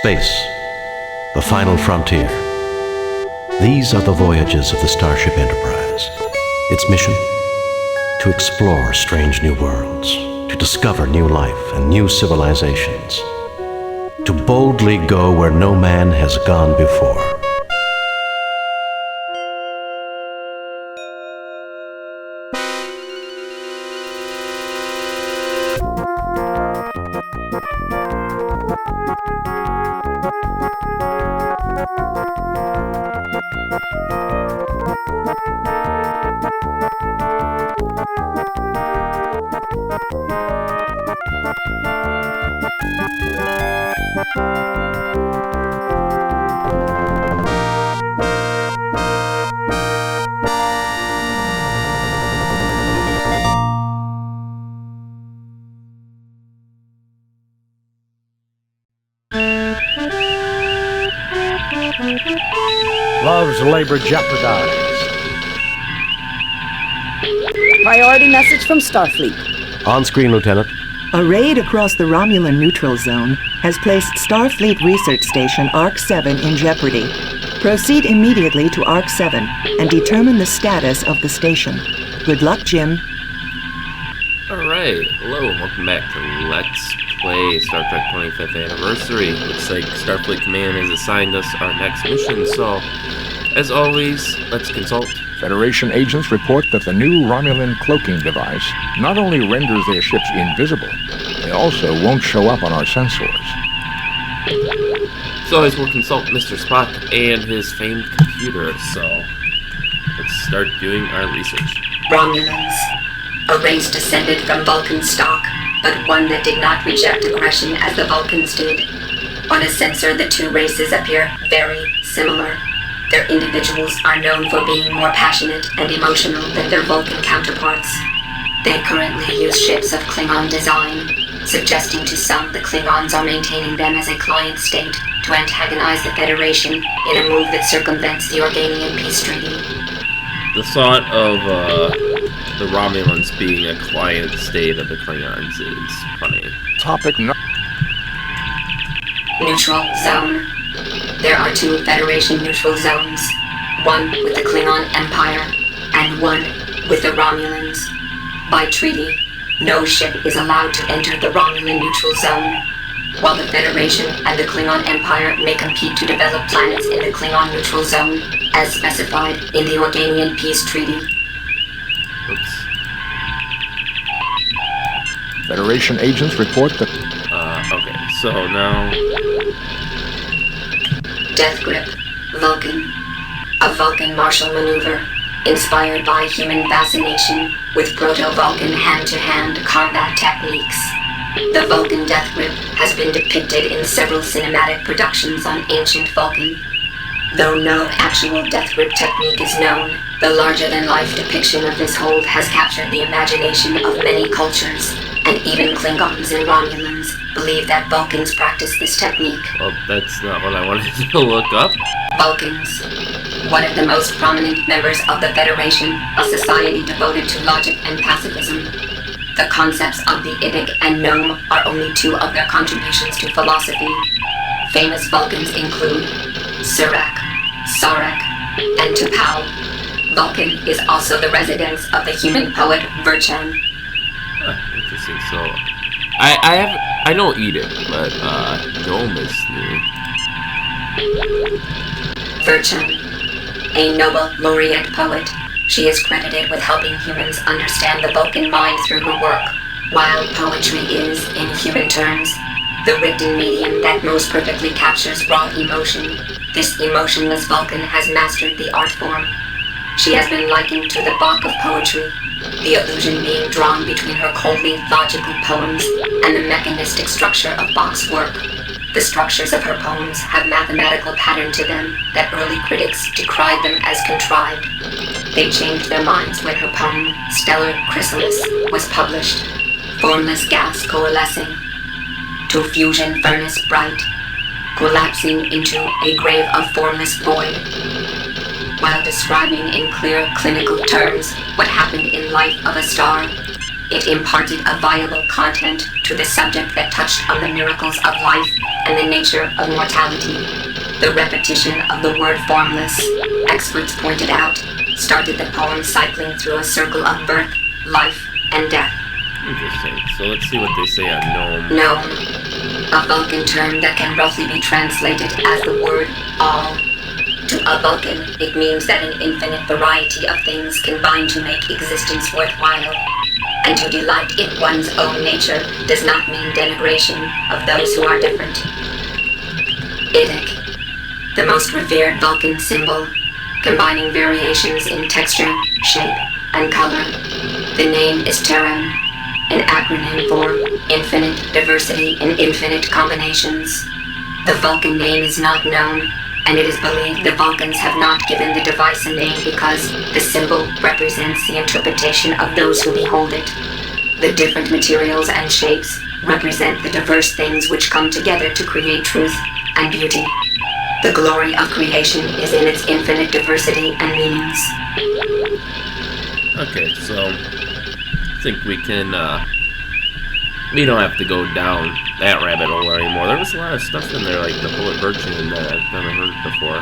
Space, the final frontier. These are the voyages of the Starship Enterprise. Its mission? To explore strange new worlds, to discover new life and new civilizations, to boldly go where no man has gone before. Love's labor jeopardized. Priority message from Starfleet. On screen, Lieutenant. A raid across the Romulan neutral zone has placed Starfleet Research Station ARC-7 in jeopardy. Proceed immediately to ARC-7 and determine the status of the station. Good luck, Jim. Alright, hello and welcome back to Let's Play Star Trek 25th Anniversary. Looks like Starfleet Command has assigned us our next mission, so as always, let's consult. Federation agents report that the new Romulan cloaking device not only renders their ships invisible, they also won't show up on our sensors. So as we'll consult Mr. Spock and his famed computer, so let's start doing our research. Romulans. A race descended from Vulcan stock, but one that did not reject aggression as the Vulcans did. On a sensor, the two races appear very similar. Their individuals are known for being more passionate and emotional than their Vulcan counterparts. They currently use ships of Klingon design, suggesting to some the Klingons are maintaining them as a client state to antagonize the Federation in a move that circumvents the Organian peace treaty. The thought of the Romulans being a client state of the Klingons is funny. Topic no. Neutral zone. There are two Federation neutral zones, one with the Klingon Empire and one with the Romulans. By treaty, no ship is allowed to enter the Romulan neutral zone, while the Federation and the Klingon Empire may compete to develop planets in the Klingon neutral zone, as specified in the Organian Peace Treaty. Oops. Federation agents report that... Okay, so now... Death Grip, Vulcan. A Vulcan martial maneuver, inspired by human fascination with Proto-Vulcan hand-to-hand combat techniques. The Vulcan Death Grip has been depicted in several cinematic productions on ancient Vulcan. Though no actual Death Grip technique is known, the larger-than-life depiction of this hold has captured the imagination of many cultures, and even Klingons and Romulans believe that Vulcans practice this technique. Well, that's not what I wanted to look up. Vulcans, one of the most prominent members of the Federation, a society devoted to logic and pacifism. The concepts of the Idic and Gnome are only two of their contributions to philosophy. Famous Vulcans include Surak, Sarek, and T'Pau. Vulcan is also the residence of the human poet Virchan. Interesting. So, I don't eat it, but Gnome is new. Virchan, a Nobel laureate poet. She is credited with helping humans understand the Vulcan mind through her work. While poetry is, in human terms, the written medium that most perfectly captures raw emotion, this emotionless Vulcan has mastered the art form. She has been likened to the Bach of poetry, the illusion being drawn between her coldly logical poems and the mechanistic structure of Bach's work. The structures of her poems have mathematical pattern to them that early critics decried them as contrived. They changed their minds when her poem, Stellar Chrysalis, was published. Formless gas coalescing to fusion furnace bright, collapsing into a grave of formless void. While describing in clear clinical terms what happened in life of a star, it imparted a viable content to the subject that touched on the miracles of life and the nature of mortality. The repetition of the word formless, experts pointed out, started the poem cycling through a circle of birth, life, and death. Interesting. So let's see what they say on gnome. Gnome, a Vulcan term that can roughly be translated as the word all. To a Vulcan, it means that an infinite variety of things combine to make existence worthwhile. And to delight in one's own nature does not mean denigration of those who are different. Idic, the most revered Vulcan symbol, combining variations in texture, shape, and color. The name is Terran, an acronym for Infinite Diversity in Infinite Combinations. The Vulcan name is not known, and it is believed the Vulcans have not given the device a name because the symbol represents the interpretation of those who behold it. The different materials and shapes represent the diverse things which come together to create truth and beauty. The glory of creation is in its infinite diversity and meanings. Okay, so I think we can, we don't have to go down that rabbit hole anymore. There was a lot of stuff in there, like the Poet Virtue, that I've never heard before.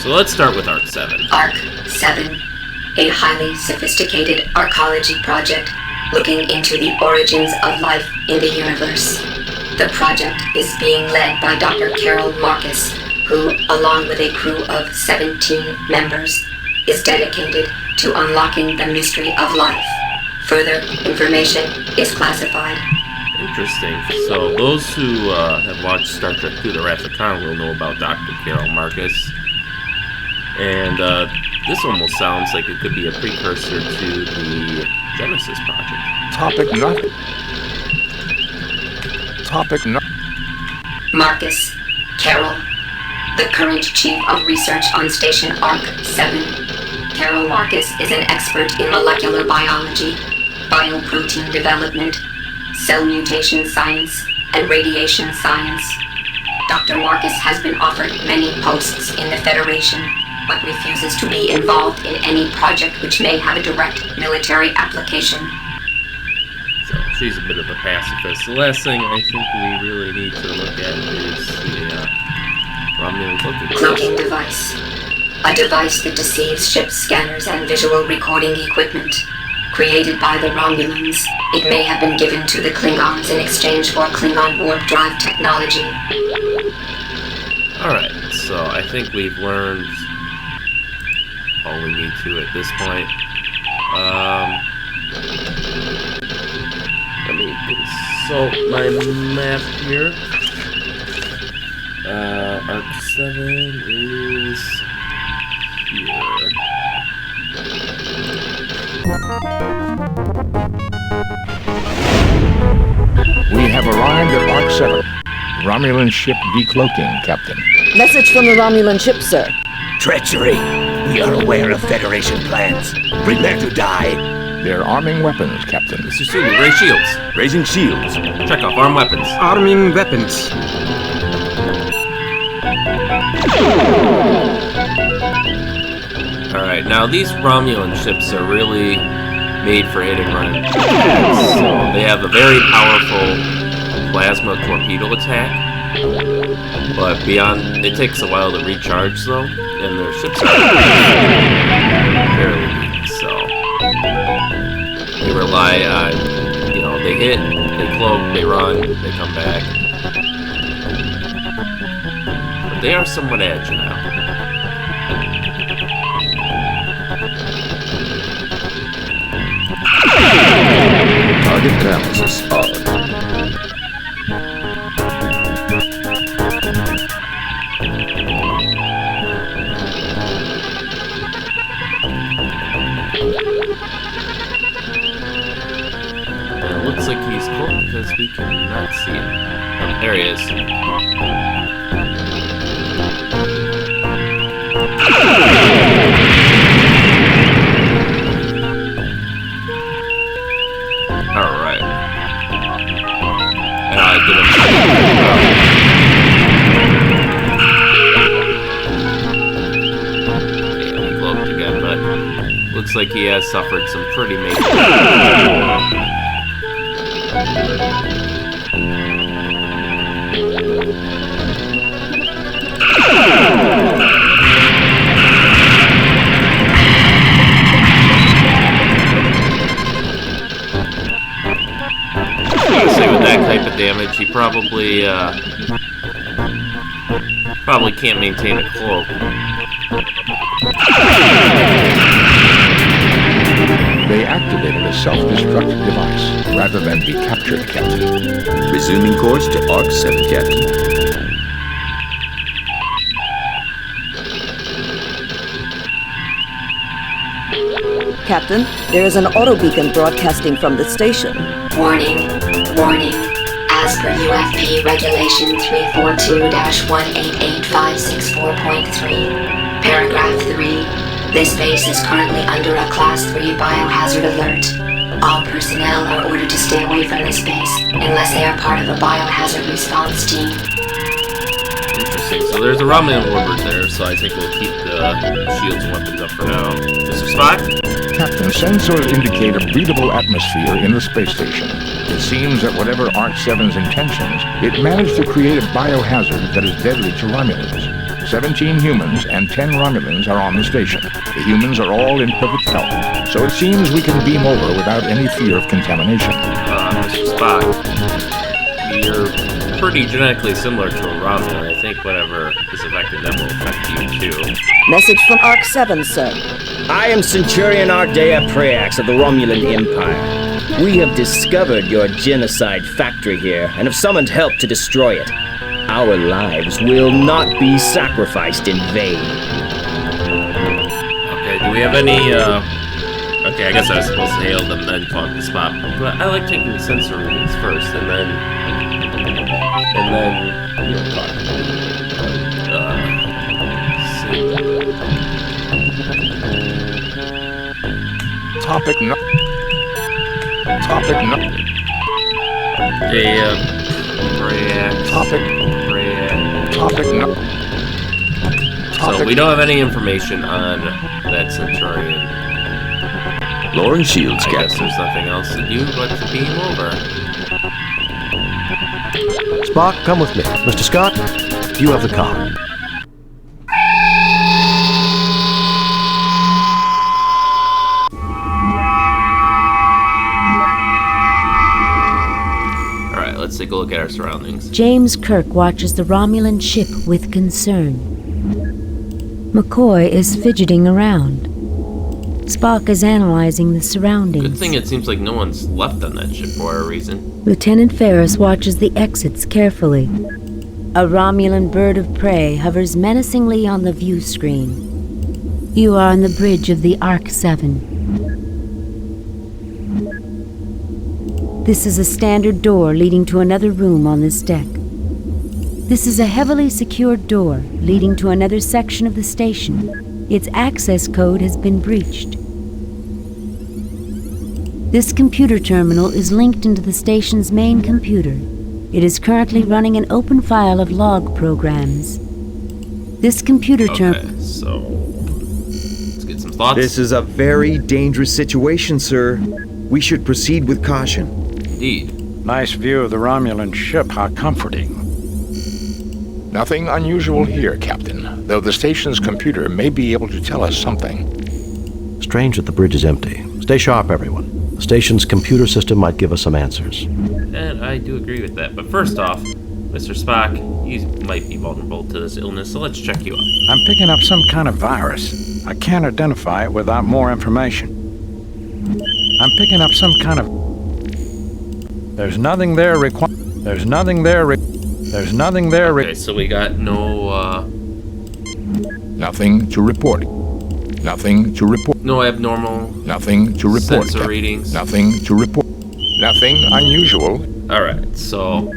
So let's start with Arc 7. Arc 7, a highly sophisticated archaeology project looking into the origins of life in the universe. The project is being led by Dr. Carol Marcus, who, along with a crew of 17 members, is dedicated to unlocking the mystery of life. Further information is classified. Interesting. So those who have watched Star Trek II: The Wrath of Khan will know about Dr. Carol Marcus. And this almost sounds like it could be a precursor to the Genesis project. Marcus, Carol, the current chief of research on Station Arc 7. Carol Marcus is an expert in molecular biology, bioprotein development, cell mutation science, and radiation science. Dr. Marcus has been offered many posts in the Federation, but refuses to be involved in any project which may have a direct military application. So she's a bit of a pacifist. The last thing I think we really need to look at is the Romulan cloaking device. A device that deceives ship scanners and visual recording equipment. Created by the Romulans, it may have been given to the Klingons in exchange for Klingon warp drive technology. Alright, so I think we've learned all we need to at this point. Let me consult my map here. Arc 7 is here. We have arrived at Arc 7. Romulan ship decloaking, Captain. Message from the Romulan ship, sir. Treachery. We are aware of Federation plans. Prepare to die. They're arming weapons, Captain. Mr. Sulu, raise shields. Raising shields. Check off arm weapons. Arming weapons. Alright, now these Romulan ships are really made for hit and run. So they have a very powerful plasma torpedo attack. But beyond, it takes a while to recharge though, and their ships are fairly weak, so they rely on, they hit, they cloak, they run, they come back. But they are somewhat agile. Target analysis on. It looks like he's close because we cannot see him. Oh, there he is. Alright. And I did he cloaked again, but looks like he has has suffered some pretty major damage. Say with that type of damage, he probably can't maintain a cloak. They activated a self-destruct device rather than be captured, Captain. Resuming course to Arc 7, Captain. Captain, there is an auto beacon broadcasting from the station. Warning, warning. As per UFP Regulation 342-188564.3, Paragraph 3, this base is currently under a Class 3 biohazard alert. All personnel are ordered to stay away from this base unless they are part of a biohazard response team. Interesting. So there's a Romulan warbird there, so I think we'll keep the shields and weapons up for now. Mr. Spock? Captain, sensors indicate a breathable atmosphere in the space station. It seems that whatever Arc-7's intentions, it managed to create a biohazard that is deadly to Romulans. 17 humans and 10 Romulans are on the station. The humans are all in perfect health, so it seems we can beam over without any fear of contamination. Mr. Spock, you're pretty genetically similar to a Romulan. I think whatever is affecting them will affect you too. Message from Arc-7, sir. I am Centurion Ardea Preax of the Romulan Empire. We have discovered your genocide factory here and have summoned help to destroy it. Our lives will not be sacrificed in vain. Okay, do we have any, Okay, I guess I was supposed to hail them, then talk to Spock. But I like taking the sensor readings first, and then, you know, talk to them. Topic no. Topic no. So we don't have any information on that Centurion. Lowering shields, I Captain. guess there's nothing else to do but to beam over. Spock, come with me. Mr. Scott, you have the comm. Alright, let's take a look at our surroundings. James Kirk watches the Romulan ship with concern. McCoy is fidgeting around. Spock is analyzing the surroundings. Good thing it seems like no one's left on that ship for a reason. Lieutenant Ferris watches the exits carefully. A Romulan bird of prey hovers menacingly on the view screen. You are on the bridge of the Arc-7. This is a standard door leading to another room on this deck. This is a heavily secured door leading to another section of the station. Its access code has been breached. This computer terminal is linked into the station's main computer. It is currently running an open file of log programs. This computer terminal... Okay, so... let's get some thoughts. This is a very dangerous situation, sir. We should proceed with caution. Indeed. Nice view of the Romulan ship. How comforting. Nothing unusual here, Captain, though the station's computer may be able to tell us something. Strange that the bridge is empty. Stay sharp, everyone. The station's computer system might give us some answers. And I do agree with that. But first off, Mr. Spock, you might be vulnerable to this illness, so let's check you out. I'm picking up some kind of virus. I can't identify it without more information. I'm picking up some kind of... There's nothing there There's nothing there Okay, so we got no, Nothing to report. Nothing to report. no abnormal Nothing to report. sensor Captain. readings. Nothing to report. Nothing unusual. Alright, so...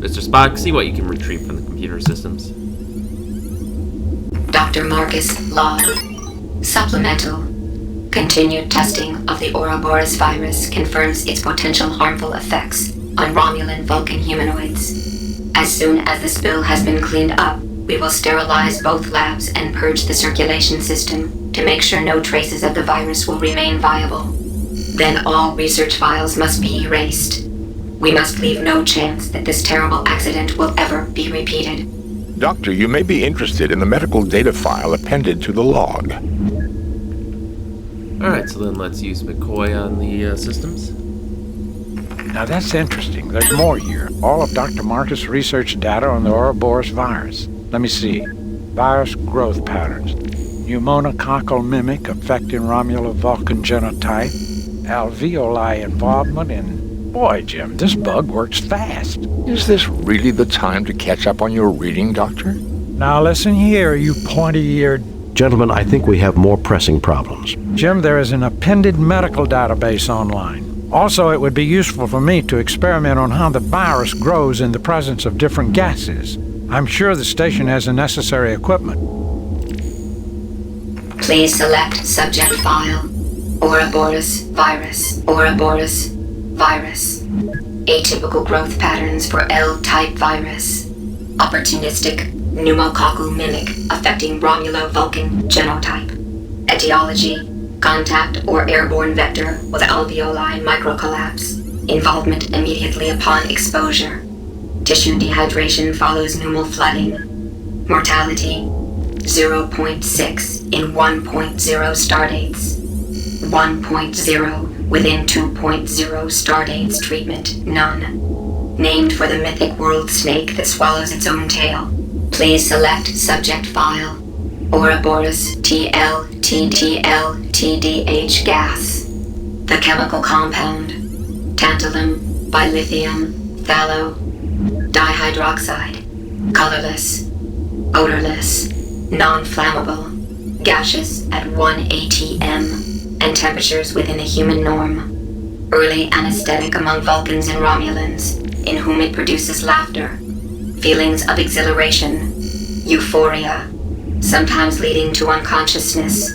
Mr. Spock, see what you can retrieve from the computer systems. Dr. Marcus Log. Supplemental. Continued testing of the Ouroboros virus confirms its potential harmful effects on Romulan Vulcan humanoids. As soon as the spill has been cleaned up, we will sterilize both labs and purge the circulation system. to make sure no traces of the virus will remain viable. Then all research files must be erased. We must leave no chance that this terrible accident will ever be repeated. Doctor, you may be interested in the medical data file appended to the log. Alright, so then let's use McCoy on the systems. Now that's interesting. There's more here. All of Dr. Marcus' research data on the Ouroboros virus. Let me see. Virus growth patterns. Pneumococcal mimic affecting Romulo-Vulcan genotype. Alveoli involvement in... Boy, Jim, this bug works fast. Is this really the time to catch up on your reading, Doctor? Now listen here, you pointy-eared... Gentlemen, I think we have more pressing problems. Jim, there is an appended medical database online. Also, it would be useful for me to experiment on how the virus grows in the presence of different gases. I'm sure the station has the necessary equipment. Please select subject file. Ouroboros virus. Ouroboros virus. Atypical growth patterns for L-type virus. Opportunistic pneumococcal mimic affecting Romulo-Vulcan genotype. Etiology: contact or airborne vector with alveoli microcollapse. Involvement immediately upon exposure. Tissue dehydration follows pneumal flooding. Mortality: 0.6 in 1.0 stardates. 1.0 within 2.0 stardates treatment, none. Named for the mythic world snake that swallows its own tail. Please select subject file. Ouroboros TDH gas. The chemical compound. Tantalum, bilithium, phthalo, dihydroxide. Colorless, odorless, non-flammable, gaseous at 1 atm, and temperatures within the human norm. Early anesthetic among Vulcans and Romulans, in whom it produces laughter, feelings of exhilaration, euphoria, sometimes leading to unconsciousness.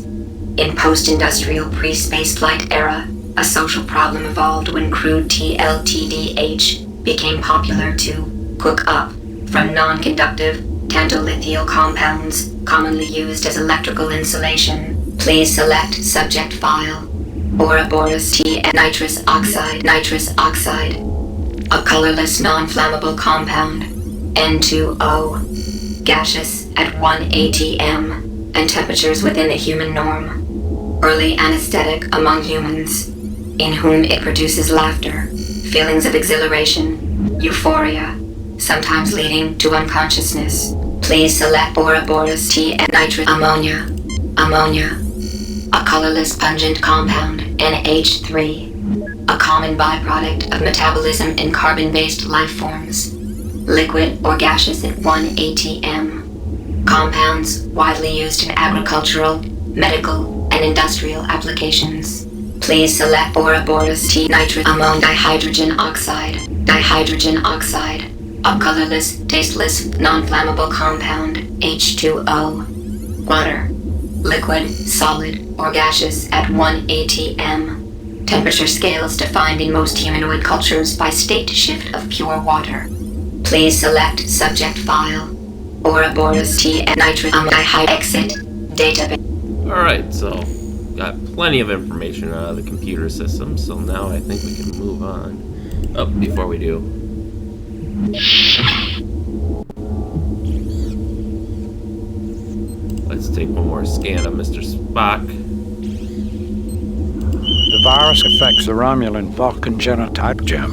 In post-industrial pre-spaceflight era, a social problem evolved when crude TLTDH became popular to cook up from non-conductive tantolithial compounds commonly used as electrical insulation. Please select subject file. Ouroboros T nitrous oxide, a colorless non-flammable compound, N2O, gaseous at 1 atm, and temperatures within the human norm. Early anesthetic among humans, in whom it produces laughter, feelings of exhilaration, euphoria, sometimes leading to unconsciousness. Please select Ouroboros T nitrous ammonia, a colorless pungent compound, NH3, a common byproduct of metabolism in carbon-based life forms, liquid or gaseous at 1 atm. Compounds widely used in agricultural, medical, and industrial applications. Please select Ouroboros T nitrous ammonium dihydrogen oxide, a colorless, tasteless, non-flammable compound, H2O. Water, liquid, solid, or gaseous at 1 atm. Temperature scales defined in most humanoid cultures by state shift of pure water. Please select subject file. Ouroboros T nitrous ammonium exit database. Alright, so got plenty of information out of the computer system, so now I think we can move on. Oh, before we do. Let's take one more scan of Mr. Spock. The virus affects the Romulan Vulcan genotype, Jim.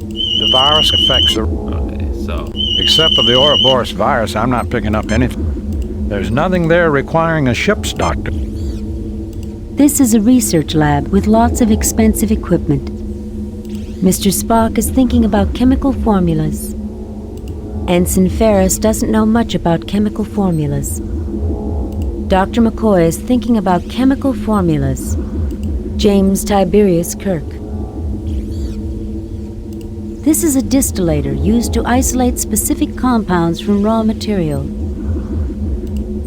The virus affects the... Okay, so... Except for the Ouroboros virus, I'm not picking up anything. There's nothing there requiring a ship's doctor. This is a research lab with lots of expensive equipment. Mr. Spock is thinking about chemical formulas. Ensign Ferris doesn't know much about chemical formulas. Dr. McCoy is thinking about chemical formulas. James Tiberius Kirk. This is a distillator used to isolate specific compounds from raw material.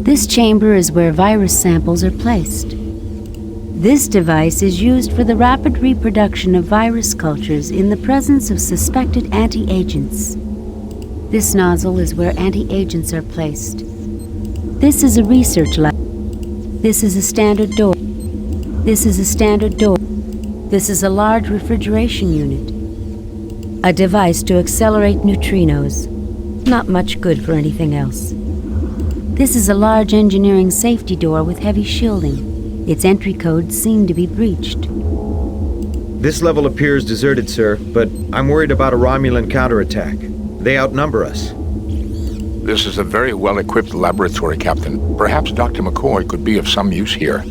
This chamber is where virus samples are placed. This device is used for the rapid reproduction of virus cultures in the presence of suspected anti-agents. This nozzle is where anti-agents are placed. This is a research lab. This is a standard door. This is a standard door. This is a large refrigeration unit. A device to accelerate neutrinos. Not much good for anything else. This is a large engineering safety door with heavy shielding. Its entry codes seem to be breached. This level appears deserted, sir, but I'm worried about a Romulan counterattack. They outnumber us. This is a very well-equipped laboratory, Captain. Perhaps Dr. McCoy could be of some use here.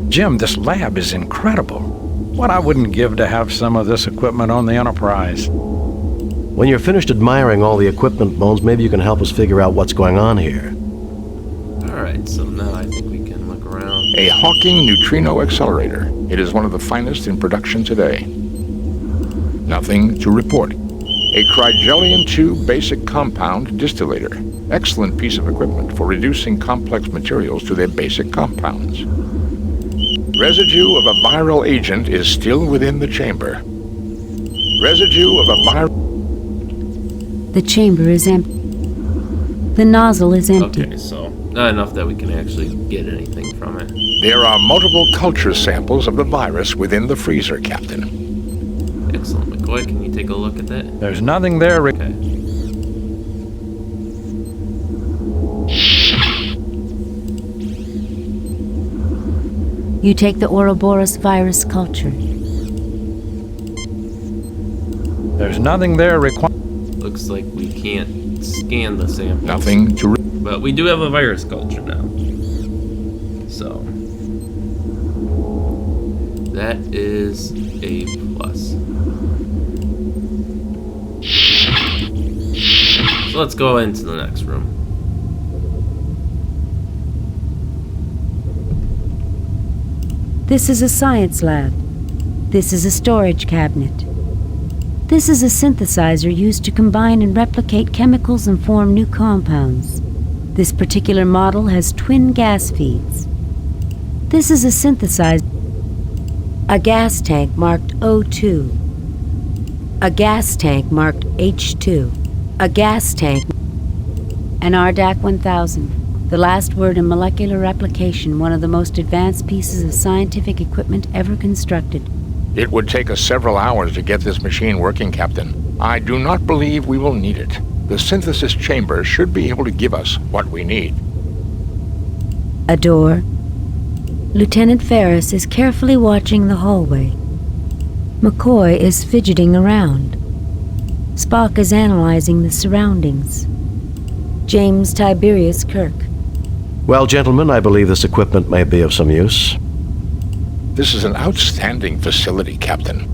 Jim, this lab is incredible. What I wouldn't give to have some of this equipment on the Enterprise. When you're finished admiring all the equipment, Bones, maybe you can help us figure out what's going on here. Alright, so now I think we can look around. A Hawking neutrino accelerator. It is one of the finest in production today. Nothing to report. A Crygelian-2 basic compound distillator. Excellent piece of equipment for reducing complex materials to their basic compounds. Residue of a viral agent is still within the chamber. Residue of a viral... The chamber is empty. The nozzle is empty. Okay, so not enough that we can actually get anything from it. There are multiple culture samples of the virus within the freezer, Captain. Excellent. McCoy, can you take a look at that? There's nothing there. Okay. You take the Ouroboros virus culture. There's nothing there required. Looks like we can't scan the samples. Nothing to... But we do have a virus culture now. So... that is a plus. So let's go into the next room. This is a science lab. This is a storage cabinet. This is a synthesizer used to combine and replicate chemicals and form new compounds. This particular model has twin gas feeds. This is a synthesizer. A gas tank marked O2. A gas tank marked H2. A gas tank. An RDAC 1000. The last word in molecular replication, one of the most advanced pieces of scientific equipment ever constructed. It would take us several hours to get this machine working, Captain. I do not believe we will need it. The synthesis chamber should be able to give us what we need. A door. Lieutenant Ferris is carefully watching the hallway. McCoy is fidgeting around. Spock is analyzing the surroundings. James Tiberius Kirk. Well, gentlemen, I believe this equipment may be of some use. This is an outstanding facility, Captain.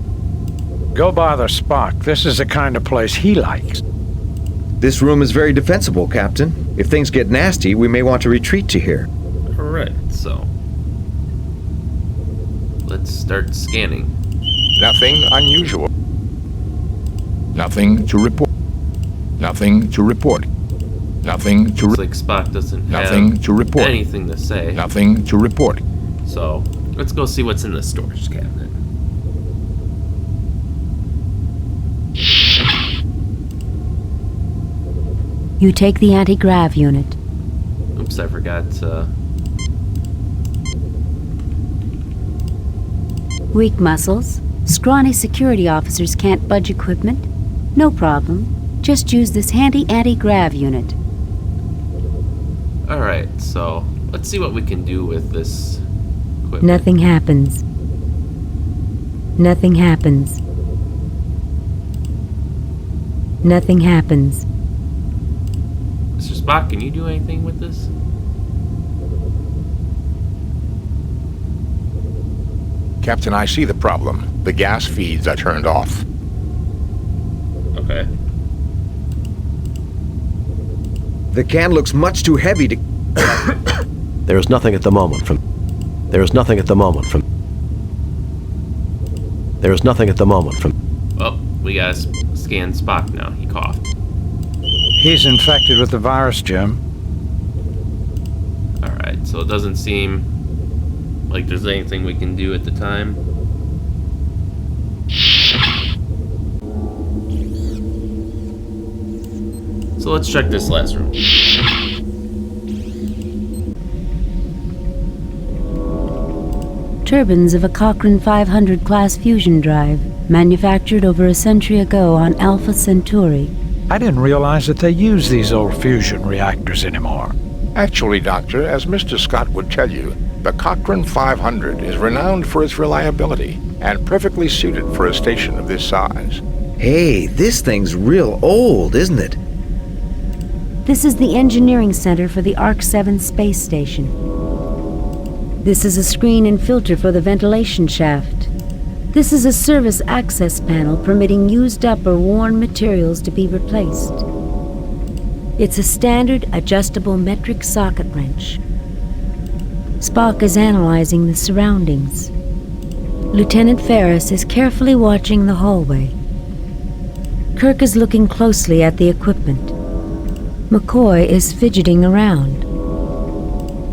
Go bother Spock. This is the kind of place he likes. This room is very defensible, Captain. If things get nasty, we may want to retreat to here. Alright, so... let's start scanning. Nothing unusual. Nothing to report. Nothing to report. Nothing to... Looks like Spock doesn't nothing have to report. anything to say. Nothing to report. So, let's go see what's in the storage cabinet. You take the anti-grav unit. Oops, I forgot Weak muscles. Scrawny security officers can't budge equipment. No problem. Just use this handy anti-grav unit. Alright, so let's see what we can do with this equipment. Nothing happens. Nothing happens. Nothing happens. Mr. Spock, can you do anything with this? Captain, I see the problem. The gas feeds are turned off. Okay. The can looks much too heavy to... There is nothing at the moment from... There is nothing at the moment from... There is nothing at the moment from... Oh, we gotta scan Spock now. He coughed. He's infected with the virus, Jim. Alright, so it doesn't seem like there's anything we can do at the time. So let's check this last room. Turbines of a Cochrane 500 class fusion drive, manufactured over a century ago on Alpha Centauri. I didn't realize that they use these old fusion reactors anymore. Actually, Doctor, as Mr. Scott would tell you, the Cochrane 500 is renowned for its reliability and perfectly suited for a station of this size. Hey, this thing's real old, isn't it? This is the engineering center for the ARC-7 space station. This is a screen and filter for the ventilation shaft. This is a service access panel permitting used up or worn materials to be replaced. It's a standard adjustable metric socket wrench. Spock is analyzing the surroundings. Lieutenant Ferris is carefully watching the hallway. Kirk is looking closely at the equipment. McCoy is fidgeting around.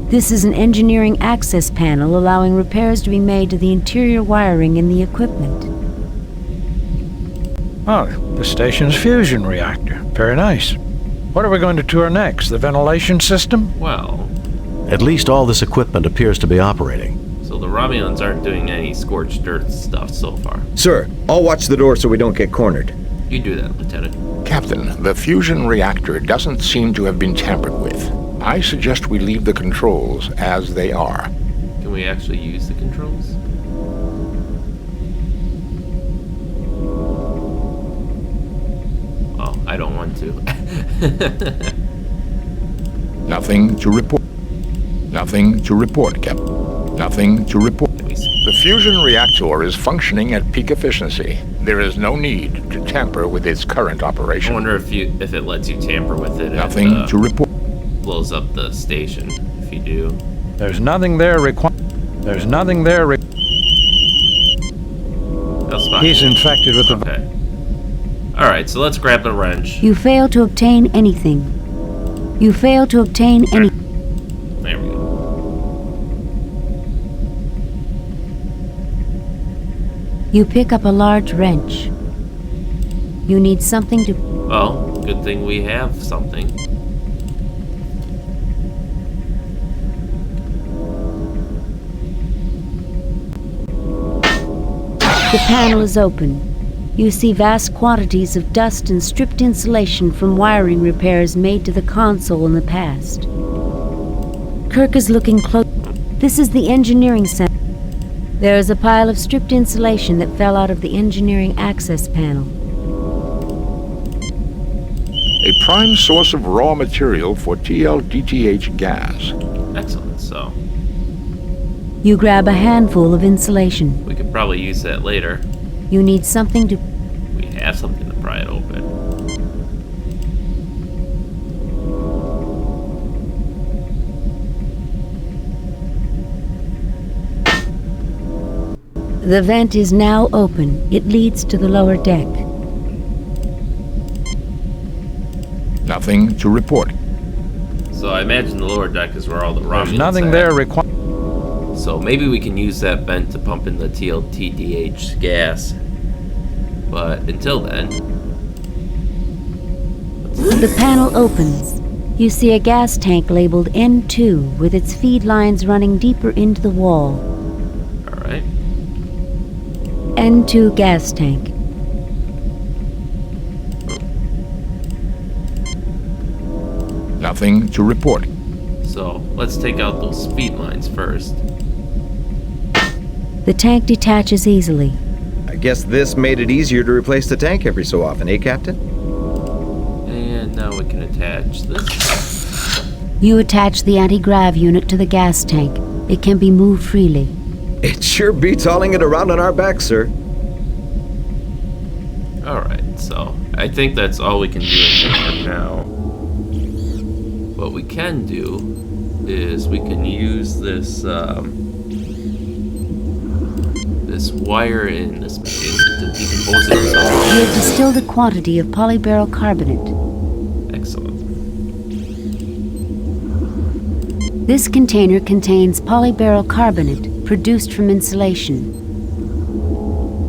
This is an engineering access panel allowing repairs to be made to the interior wiring in the equipment. Oh, the station's fusion reactor. Very nice. What are we going to tour next? The ventilation system? Well, At least all this equipment appears to be operating. so the Romulans aren't doing any scorched earth stuff so far. Sir, I'll watch the door so we don't get cornered. You do that, Lieutenant. Captain, the fusion reactor doesn't seem to have been tampered with. I suggest we leave the controls as they are. Can we actually use the controls? Oh, I don't want to. Nothing to report. Nothing to report, Captain. Nothing to report. The fusion reactor is functioning at peak efficiency. There is no need to tamper with its current I operation. wonder if it lets you tamper with it. Nothing and, to report. blows up the station if you do. There's nothing there There's nothing there That's fine. He's infected with the... Okay. Alright, so let's grab the wrench. You fail to obtain anything. You fail to obtain any... There we go. You pick up a large wrench. You need something to... Well, good thing we have something. The panel is open. You see vast quantities of dust and stripped insulation from wiring repairs made to the console in the past. Kirk is looking close. This is the engineering center. There is a pile of stripped insulation that fell out of the engineering access panel. A prime source of raw material for TLDTH gas. Excellent, so You grab a handful of insulation. we could probably use that later. You need something to... We have something to pry it open. The vent is now open. It leads to the lower deck. Nothing to report. So I imagine the lower deck is where all the Romulans There's nothing at. there So maybe we can use that vent to pump in the TLTDH gas. But until then... The panel opens. You see a gas tank labeled N2 with its feed lines running deeper into the wall. Alright. N2 gas tank. Nothing to report. So let's take out those feed lines first. The tank detaches easily. I guess this made it easier to replace the tank every so often, eh, Captain? And now we can attach this. You attach the anti-grav unit to the gas tank. It can be moved freely. It sure beats hauling it around on our backs, sir. Alright, so I think that's all we can do in there now. What we can do is we can use this this wire in this machine to decompose it. You have distilled a quantity of polyberyl carbonate. Excellent. This container contains polyberyl carbonate produced from insulation.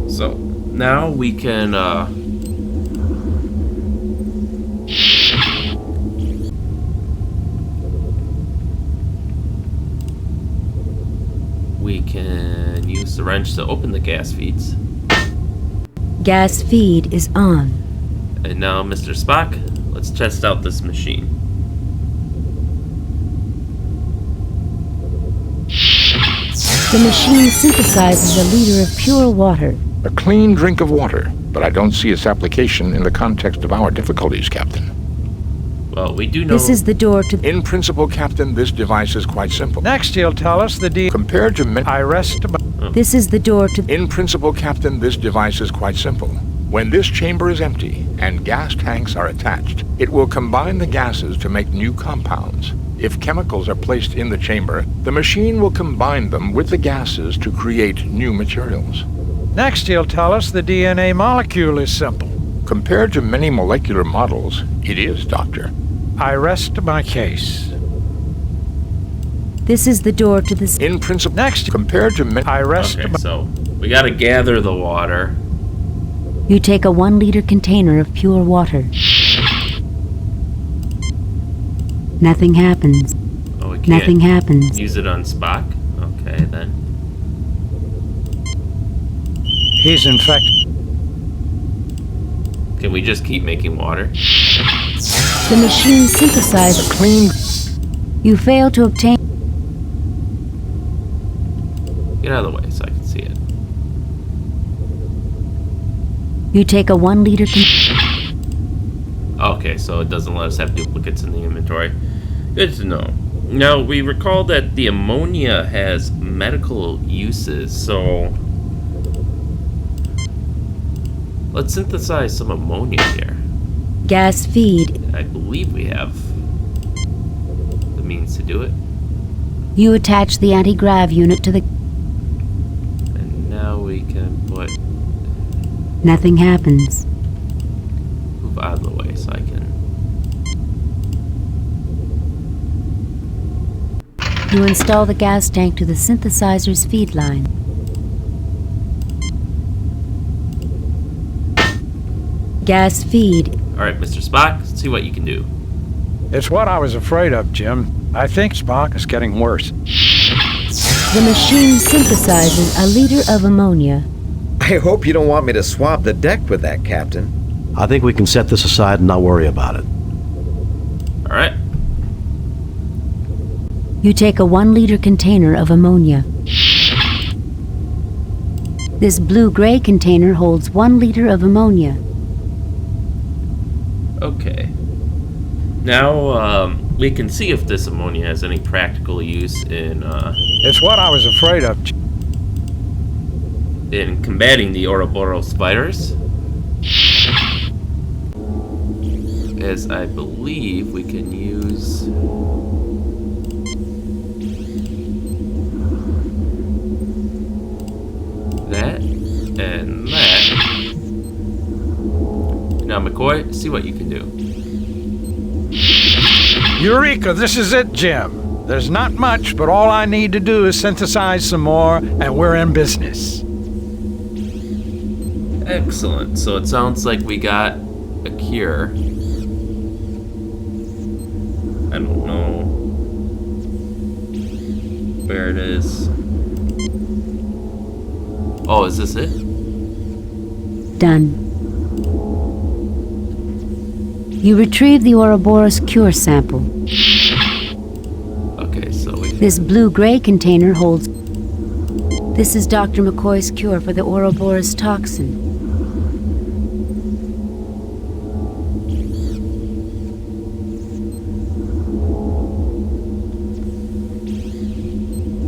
So now we can can use the wrench to open the gas feeds. Gas feed is on. And now, Mr. Spock, let's test out this machine. The machine synthesizes a liter of pure water. A clean drink of water, but I don't see its application in the context of our difficulties, Captain. Well, we do know... This is the door to... In principle, Captain, this device is quite simple. Next, he'll tell us the Compared to many... I rest about... This is the door to... In principle, Captain, this device is quite simple. When this chamber is empty and gas tanks are attached, it will combine the gases to make new compounds. If chemicals are placed in the chamber, the machine will combine them with the gases to create new materials. Next, he'll tell us the DNA molecule is simple. Compared to many molecular models, it is, Doctor. I rest my case. This is the door to the... In principle... Next, compared to many... I rest Okay, so we gotta gather the water. You take a 1 liter container of pure water. Nothing happens. Oh, we can't Nothing happens. use it on Spock? Okay, then. He's infected. Can we just keep making water? The machine synthesizes... Clean... You fail to obtain... Get out of the way so I can see it. You take a 1 liter... Okay, so it doesn't let us have duplicates in the inventory. Good to know. Now, we recall that the ammonia has medical uses, so... Let's synthesize some ammonia here. Gas feed. I believe we have the means to do it. You attach the anti-grav unit to the... And now we can put... Nothing happens. Move out of the way so I can... You install the gas tank to the synthesizer's feed line. Gas feed. Alright, Mr. Spock, let's see what you can do. It's what I was afraid of, Jim. I think Spock is getting worse. The machine synthesizes a liter of ammonia. I hope you don't want me to swab the deck with that, Captain. I think we can set this aside and not worry about it. Alright. You take a 1 liter container of ammonia. This blue-gray container holds 1 liter of ammonia. Okay. Now, we can see if this ammonia has any practical use in It's what I was afraid of. in combating the Ouroboros virus. As I believe we can use... that and that. Now, McCoy, see what you can do. Eureka, this is it, Jim. There's not much, but all I need to do is synthesize some more, and we're in business. Excellent. So it sounds like we got a cure. I don't know where it is. Oh, is this it? Done. You retrieve the Ouroboros cure sample. Okay, so we... This blue-gray container holds... This is Dr. McCoy's cure for the Ouroboros toxin.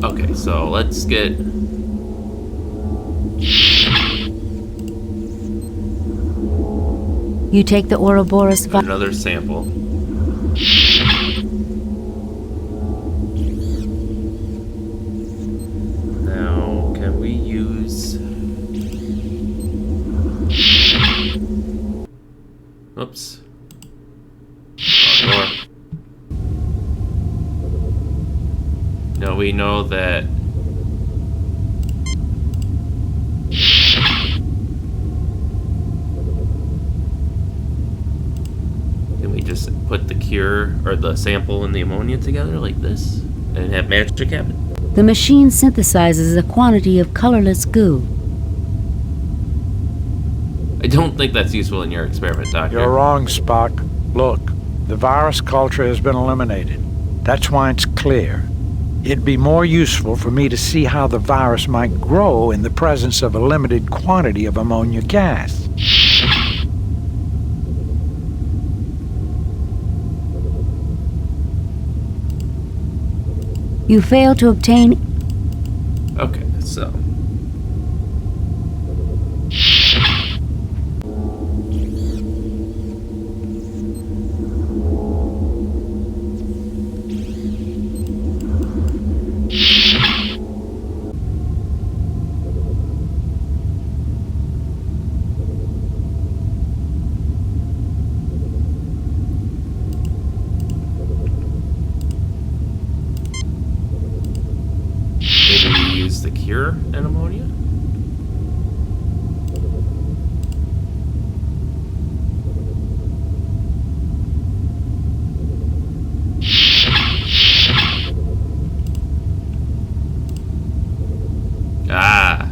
Okay, so let's get... You take the Ouroboros... another sample. Now, can we use... Oops. Wrong door. No, we know that... Can we just put the cure or the sample and the ammonia together like this and have magic happen? The machine synthesizes a quantity of colorless goo. I don't think that's useful in your experiment, Doctor. You're wrong, Spock. Look, the virus culture has been eliminated. That's why it's clear. It'd be more useful for me to see how the virus might grow in the presence of a limited quantity of ammonia gas. You fail to obtain... Okay, so... the cure and ammonia? Ah.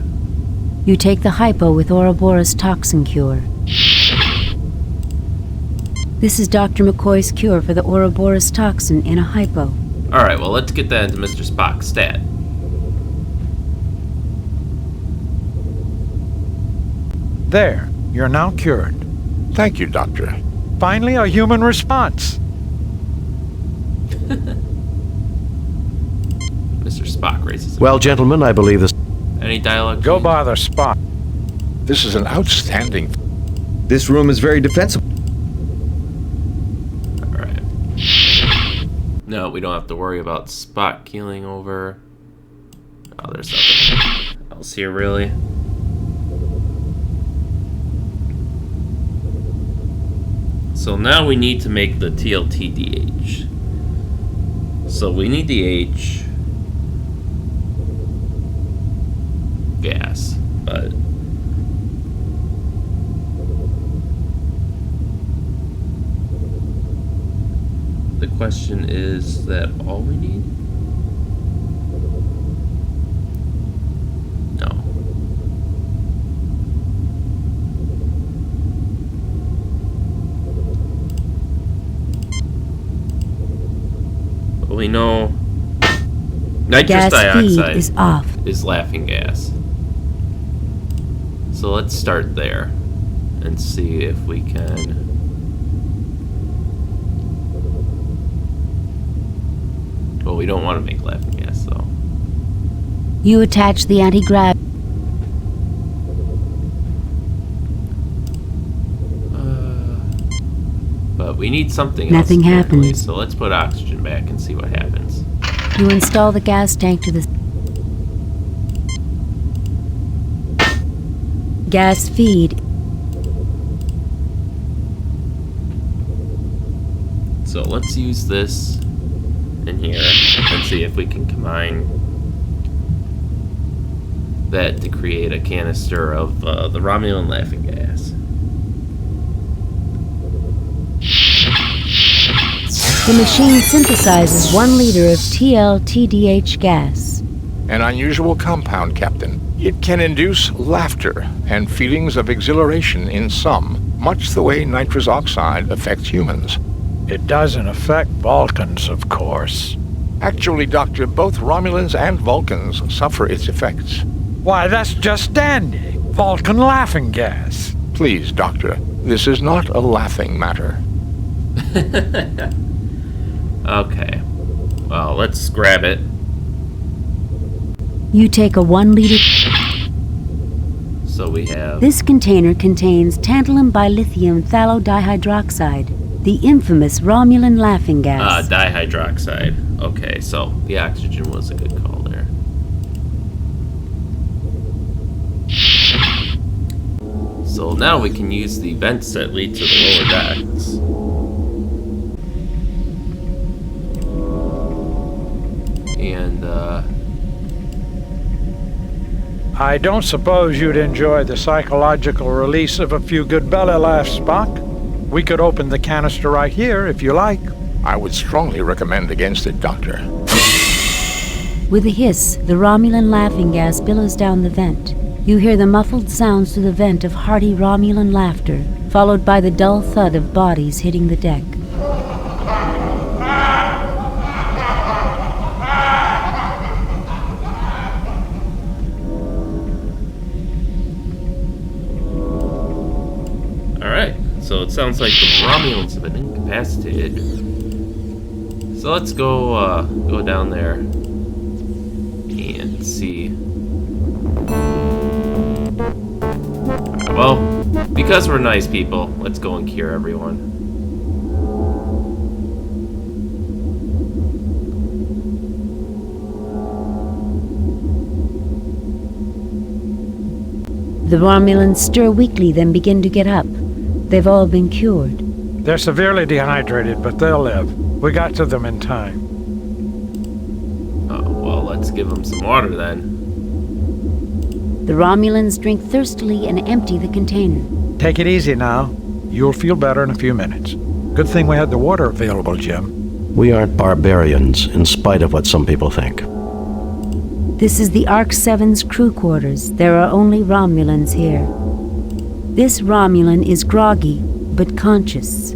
You take the hypo with Ouroboros toxin cure. This is Dr. McCoy's cure for the Ouroboros toxin in a hypo. Alright, well, let's get that into Mr. Spock's stat. There, you're now cured. Thank you, Doctor. Finally, a human response. Mr. Spock raises. Well, gentlemen, I believe this... Any dialogue? Go bother Spock. This is an outstanding... This room is very defensible. Alright. No, we don't have to worry about Spock keeling over. Oh, there's something else here, really. So now we need to make the TLTDH. So we need the H gas, but the question is that all we need? No. We know nitrous dioxide is off. Is laughing gas. So let's start there and see if we can. Well, we don't want to make laughing gas, though. You attach the anti-grav. But we need something Nothing else. Nothing happens. So let's put oxygen back and see what happens. You install the gas tank to the gas feed. So let's use this in here and see if we can combine that to create a canister of the Romulan laughing gas. The machine synthesizes 1 liter of TLTDH gas. An unusual compound, Captain. It can induce laughter and feelings of exhilaration in some, much the way nitrous oxide affects humans. It doesn't affect Vulcans, of course. Actually, Doctor, both Romulans and Vulcans suffer its effects. Why, that's just dandy. Vulcan laughing gas. Please, Doctor, this is not a laughing matter. Okay. Well, let's grab it. You take a 1 liter... So we have... This container contains tantalum bilithium phthalodihydroxide, the infamous Romulan laughing gas. Dihydroxide. Okay, so the oxygen was a good call there. So now we can use the vents that lead to the lower decks. And, I don't suppose you'd enjoy the psychological release of a few good belly laughs, Spock. We could open the canister right here, if you like. I would strongly recommend against it, Doctor. With a hiss, the Romulan laughing gas billows down the vent. You hear the muffled sounds through the vent of hearty Romulan laughter, followed by the dull thud of bodies hitting the deck. Alright, so it sounds like the Romulans have been incapacitated. So let's go down there and see. Well, because we're nice people, let's go and cure everyone. The Romulans stir weakly, then begin to get up. They've all been cured. They're severely dehydrated, but they'll live. We got to them in time. Oh, well, let's give them some water then. The Romulans drink thirstily and empty the container. Take it easy now. You'll feel better in a few minutes. Good thing we had the water available, Jim. We aren't barbarians, in spite of what some people think. This is the ARC-7's crew quarters. There are only Romulans here. This Romulan is groggy, but conscious.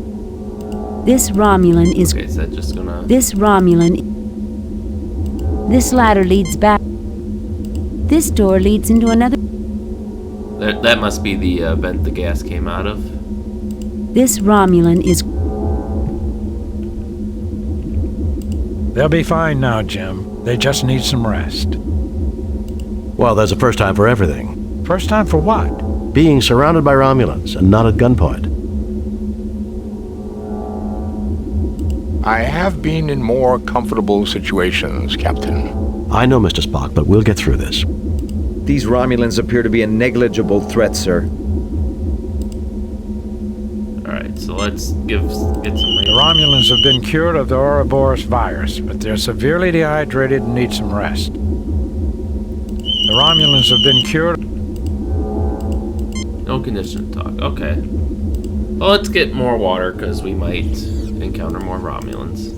This Romulan is... Okay, is that just gonna... This Romulan... This ladder leads back. This door leads into another... That must be the vent the gas came out of. This Romulan is... They'll be fine now, Jim. They just need some rest. Well, there's a first time for everything. First time for what? Being surrounded by Romulans and not at gunpoint. I have been in more comfortable situations, Captain. I know, Mr. Spock, but we'll get through this. These Romulans appear to be a negligible threat, sir. Alright, so let's get some... The Romulans have been cured of the Ouroboros virus, but they're severely dehydrated and need some rest. The Romulans have been cured... No condition to talk. Okay. Well, let's get more water, because we might encounter more Romulans.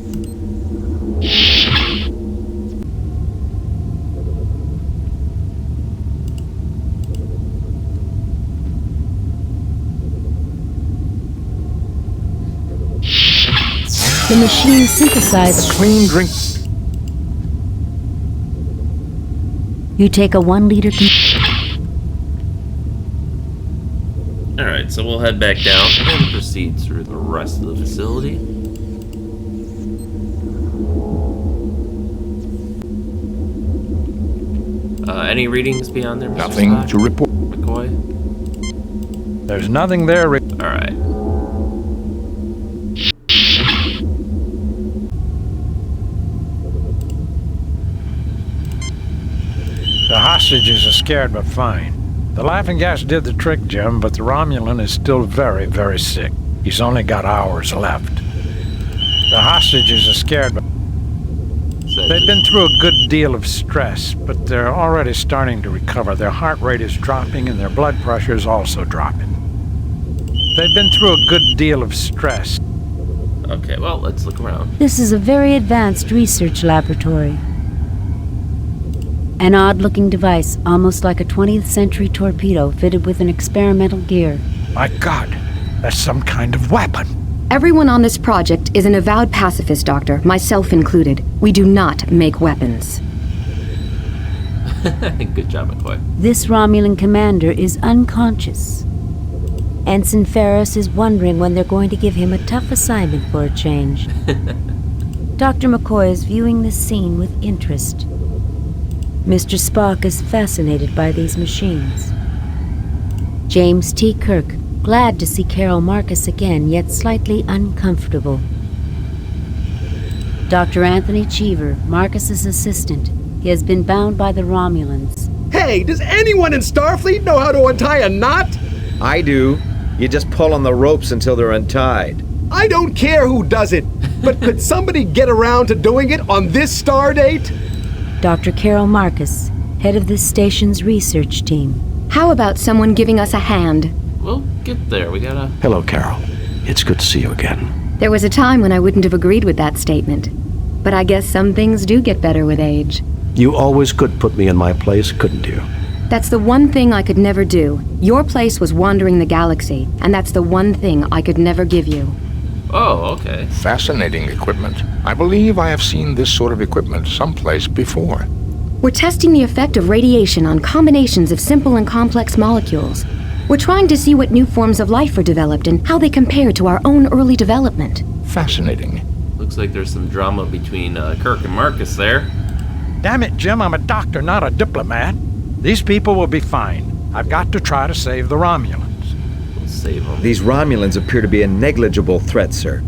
The machine synthesizes... Clean drink... You take a 1 liter... Alright, so we'll head back down and proceed through the rest of the facility. Any readings beyond there, Mr. Nothing Spock? to report. McCoy? There's nothing there... Alright. The hostages are scared but fine. The laughing gas did the trick, Jim, but the Romulan is still very, very sick. He's only got hours left. The hostages are scared but... They've been through a good deal of stress, but they're already starting to recover. Their heart rate is dropping and their blood pressure is also dropping. They've been through a good deal of stress. Okay, well, let's look around. This is a very advanced research laboratory. An odd-looking device, almost like a 20th century torpedo fitted with an experimental gear. My God, that's some kind of weapon. Everyone on this project is an avowed pacifist, Doctor, myself included. We do not make weapons. Good job, McCoy. This Romulan commander is unconscious. Ensign Ferris is wondering when they're going to give him a tough assignment for a change. Dr. McCoy is viewing this scene with interest. Mr. Spock is fascinated by these machines. James T. Kirk, glad to see Carol Marcus again, yet slightly uncomfortable. Dr. Anthony Cheever, Marcus's assistant. He has been bound by the Romulans. Hey, does anyone in Starfleet know how to untie a knot? I do. You just pull on the ropes until they're untied. I don't care who does it, but could somebody get around to doing it on this star date? Dr. Carol Marcus, head of this station's research team. How about someone giving us a hand? We'll get there. We gotta... Hello, Carol. It's good to see you again. There was a time when I wouldn't have agreed with that statement. But I guess some things do get better with age. You always could put me in my place, couldn't you? That's the one thing I could never do. Your place was wandering the galaxy, and that's the one thing I could never give you. Oh, okay. Fascinating equipment. I believe I have seen this sort of equipment someplace before. We're testing the effect of radiation on combinations of simple and complex molecules. We're trying to see what new forms of life are developed and how they compare to our own early development. Fascinating. Looks like there's some drama between Kirk and Marcus there. Damn it, Jim, I'm a doctor, not a diplomat. These people will be fine. I've got to try to save the Romulans. We'll save them. These Romulans appear to be a negligible threat, sir.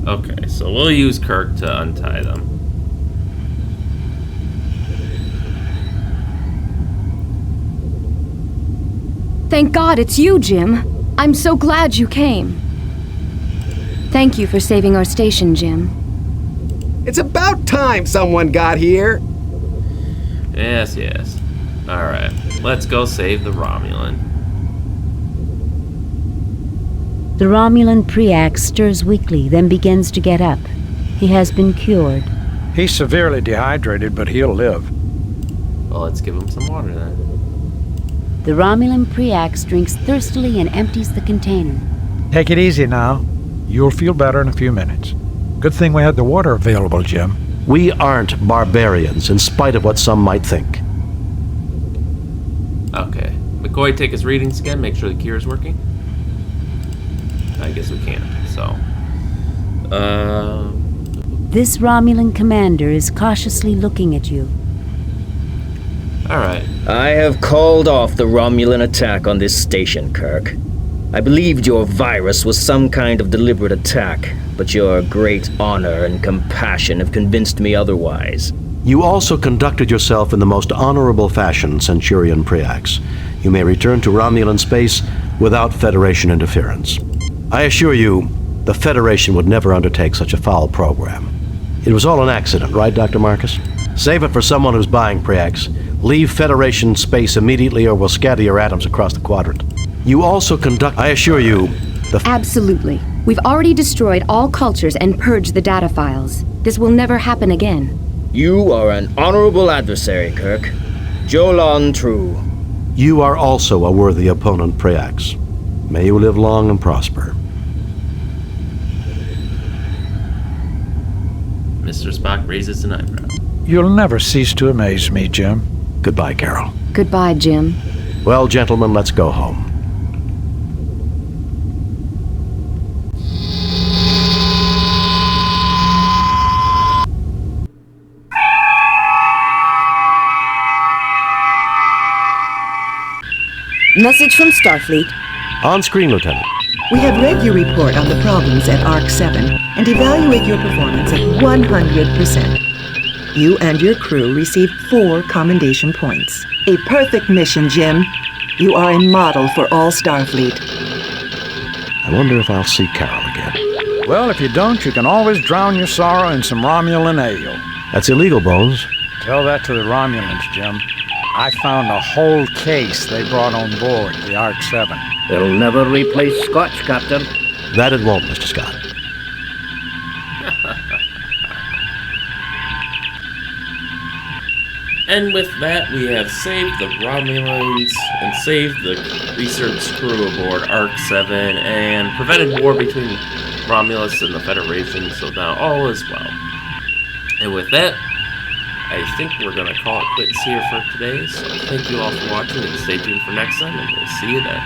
Okay, so we'll use Kirk to untie them. Thank God it's you, Jim. I'm so glad you came. Thank you for saving our station, Jim. It's about time someone got here. Yes, yes. Alright, let's go save the Romulan. The Romulan Preax stirs weakly, then begins to get up. He has been cured. He's severely dehydrated, but he'll live. Well, let's give him some water then. The Romulan Preax drinks thirstily and empties the container. Take it easy now. You'll feel better in a few minutes. Good thing we had the water available, Jim. We aren't barbarians, in spite of what some might think. Okay. McCoy, take his readings again, make sure the cure is working. I guess we can't, so. This Romulan commander is cautiously looking at you. Alright. I have called off the Romulan attack on this station, Kirk. I believed your virus was some kind of deliberate attack, but your great honor and compassion have convinced me otherwise. You also conducted yourself in the most honorable fashion, Centurion Preax. You may return to Romulan space without Federation interference. I assure you, the Federation would never undertake such a foul program. It was all an accident, right, Dr. Marcus? Save it for someone who's buying, Preax. Leave Federation space immediately or we'll scatter your atoms across the quadrant. You also conduct... I assure you, Absolutely. We've already destroyed all cultures and purged the data files. This will never happen again. You are an honorable adversary, Kirk. Jolon true. You are also a worthy opponent, Preax. May you live long and prosper. Mr. Spock raises an eyebrow. You'll never cease to amaze me, Jim. Goodbye, Carol. Goodbye, Jim. Well, gentlemen, let's go home. Message from Starfleet. On screen, Lieutenant. We have read your report on the problems at Arc 7 and evaluate your performance at 100%. You and your crew received 4 commendation points. A perfect mission, Jim. You are a model for all Starfleet. I wonder if I'll see Carol again. Well, if you don't, you can always drown your sorrow in some Romulan ale. That's illegal, Bones. Tell that to the Romulans, Jim. I found a whole case they brought on board the Arc 7. They'll never replace Scotch, Captain. That it won't, Mr. Scott. And with that, we have saved the Romulans and saved the research crew aboard Arc 7 and prevented war between Romulus and the Federation, so now all is well. And with that, I think we're going to call it quits here for today, so thank you all for watching and stay tuned for next time, and we'll see you then.